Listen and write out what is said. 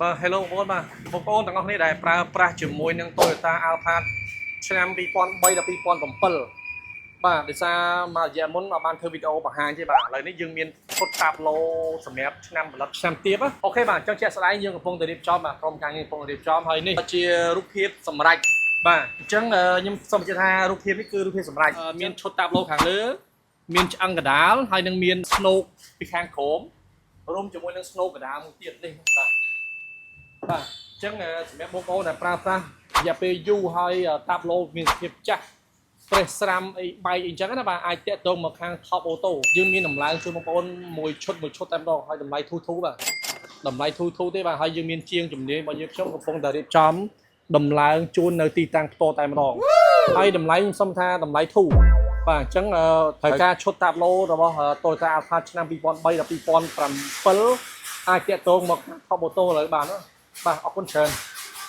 Hello បងប្អូនបាទបងប្អូនទាំងអស់គ្នាដែលប្រើប្រាស់ជាមួយនឹង Toyota Alphard ឆ្នាំ2003ដល់2007បាទដោយសារមួយរយៈមុនមកបានធ្វើវីដេអូបង្ហាញទេបាទឥឡូវនេះយើងមានឈុតតាប់ឡូសម្រាប់ឆ្នាំផលិតឆ្នាំទៀតអូខេបាទអញ្ចឹងជាក់ស្ដែងយើងកំពុងតែរៀបចំបាទក្រុមការងារកំពុងរៀបចំហើយនេះជារូបភាពសម្រាប់បាទអញ្ចឹងខ្ញុំសូមបញ្ជាក់ថារូបភាពនេះគឺរូបភាពសម្រាប់មានឈុតតាប់ឡូខាងលើមានឆ្អឹងកដាលហើយនឹងមានស្នូកពីខាងក្រោមរួមជាមួយនឹងស្នូកកដាលមួយទៀតនេះបាទបាទអញ្ចឹងសម្រាប់បងប្អូនដែលប្រើប្រាស់រយៈពេលយូរហើយតាប់ឡូមានសភាពចាស់ប្រេះស្រាំអីបែកអីចឹងណាបាទអាចតាក់ទងមកខាង Top Auto យើងមានតម្លើងជូនបងប្អូនមួយឈុតតែម្ដងហើយតម្លៃធូរបាទតម្លៃធូរទេបាទហើយយើងមានជាងជំនាញរបស់យើងខ្ញុំកំពុងតែរៀបចំតម្លើងជូននៅទីតាំងផ្ទាល់តែម្ដងហើយតម្លៃខ្ញុំសុំថាតម្លៃធូរបាទអញ្ចឹងត្រូវការឈុតតាប់ឡូរបស់ Toyota Alphard ឆ្នាំ2003ដល់2007អាចតាក់ទងមក Top Auto លើបានបាទអរគុណច្រើន